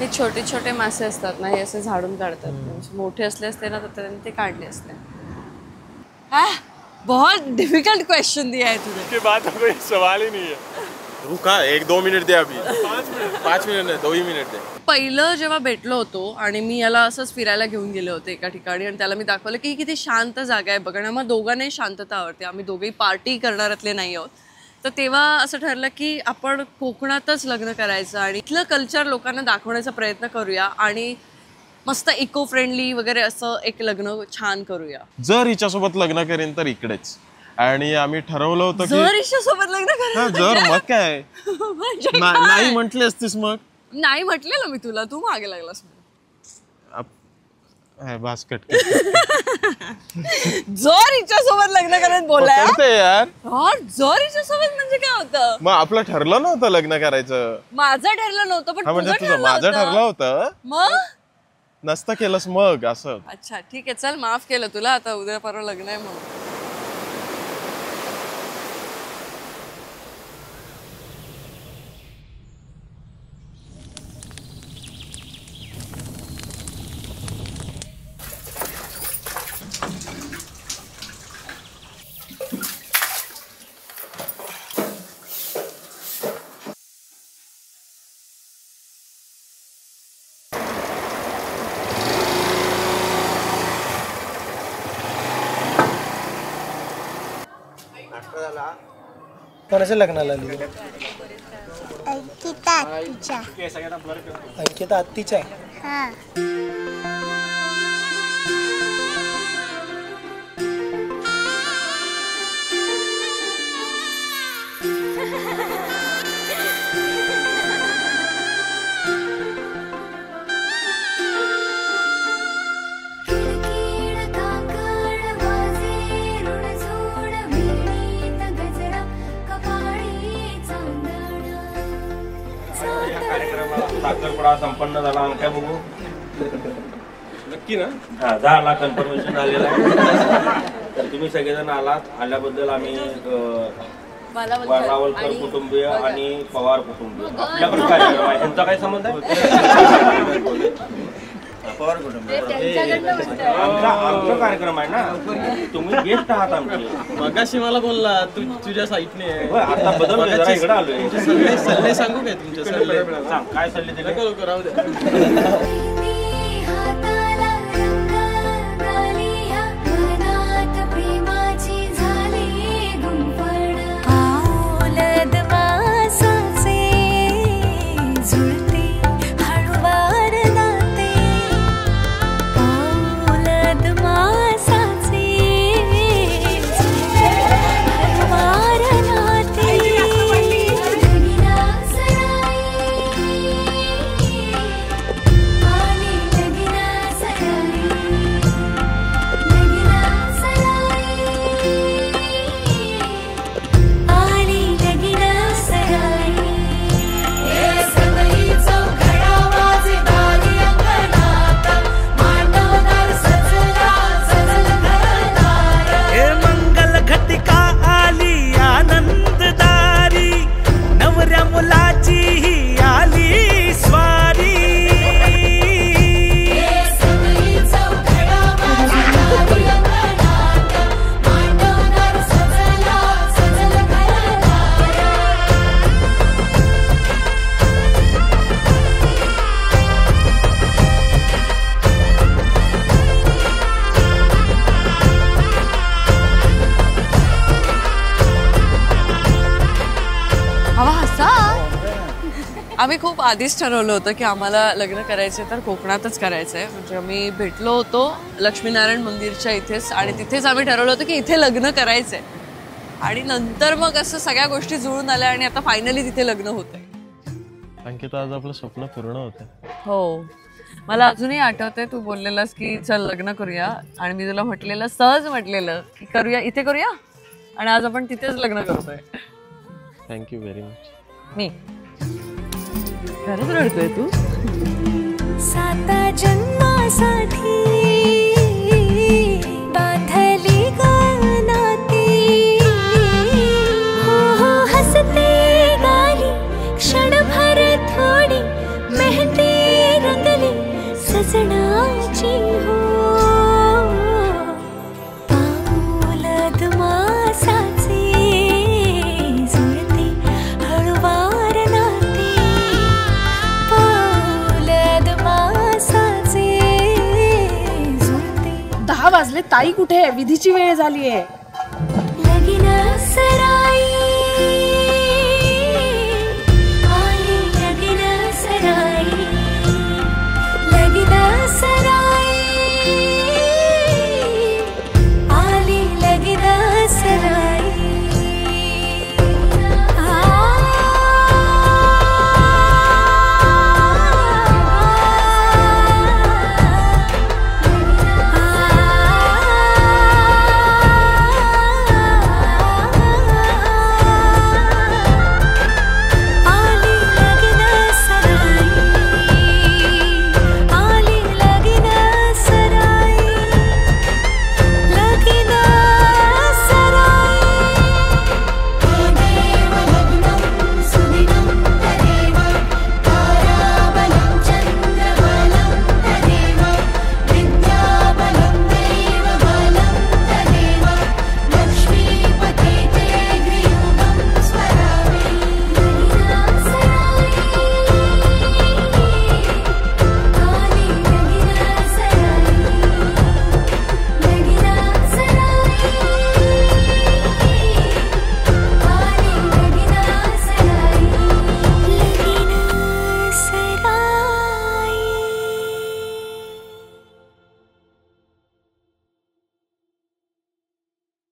हे छोटे छोटे मासे असतात ना, हे असे झाडून काढतात. मोठे असले असते ना तर त्यांनी ते काढले असते. बहुत डिफिकल्ट क्वेश्चन दिया है तुझे. इसके बाद कोई सवाल ही नहीं है. रुका 1-2 मिनिट दे अभी. 5 मिनिट नाही 2 मिनिट दे. पहिलं जेव्हा भेटलो होतो आणि मी याला असंच फिरायला घेऊन गेले होते एका ठिकाणी आणि त्याला मी दाखवलं की किती शांत जागा आहे बघ. आणि आम्हाला दोघांनाही शांतता आवडते. आम्ही दोघेही पार्टी करणाऱ्यातले नाही आहोत. तर तेव्हा असं ठरलं की आपण कोकणातच लग्न करायचं आणि इथलं कल्चर लोकांना दाखवण्याचा प्रयत्न करूया आणि मस्त इको फ्रेंडली वगैरे असं एक लग्न छान करूया. जर हिच्यासोबत लग्न करेन तर इकडेच. आणि आम्ही ठरवलं होतं की जर हिच्यासोबत लग्न करायचं. जर मग काय नाही म्हटली असतीस मग. नाही म्हटलेलं मी तुला, तू मागे लागलास. बास्केट जर हिच्यासोबत लग्न करायचं बोलाय यार. जर हिच्यासोबत म्हणजे काय होतं. मग आपलं ठरलं नव्हतं लग्न करायचं. माझं ठरलं नव्हतं पण म्हणजे तुझं माझं ठरलं होतं. मग नसतं केलंस मग असं. अच्छा ठीक आहे चल, माफ केलं तुला. आता उद्या परवा लग्न आहे म्हणून. कोणाच्या लग्नाला आली? अंकिता आत्तीच्या. अंकिता आत्तीच्या. साखरपुडा संपन्न झाला. काय बघू नक्की ना. झाला कन्फर्मेशन झालेलं आहे. तर तुम्ही सगळेजण आल्याबद्दल आम्ही रावलकर कुटुंबीय आणि पवार कुटुंबीय आपल्याकडे कार्यक्रम आहे. त्यांचा काय संबंध आहे? पवार कुटुंबीय आमचा कार्यक्रम आहे ना. तुम्ही गेस्ट आहात आमचे. मगाशी मला बोलला तू तुझ्या साईटने. आता बदल इकडे आलोय. सल्ले सांगू काय तुमचे? सल्ले सांग काय सल्ले दिले. राहू द्या. आम्ही खूप आधीच ठरवलं होतं की आम्हाला लग्न करायचं तर कोकणातच करायचं आहे. म्हणजे आम्ही भेटलो होतो लक्ष्मीनारायण मंदिरच्या इथेच आणि तिथेच आम्ही ठरवलं होतं की इथे लग्न करायचं आहे. आणि नंतर मग असं सगळ्या गोष्टी जुळून आल्या आणि आता फायनली तिथे लग्न होतंय. अंकिता आज आपलं स्वप्न पूर्ण होतं. हो मला अजूनही आठवतंय तू बोललेलास की चल लग्न करूया आणि मी तुला म्हटलेलं सहज म्हटलेलं की करूया इथे करूया आणि आज आपण तिथेच लग्न करतोय. Thank you very much. मी खरंच रडतोय तू. 7 जन्मासाठी बांधली गानाती हो हो हसते गाली क्षणभर थोडी मेहंदी आई कुठे आहे? विधीची वेळ झाली आहे. लगीन सरा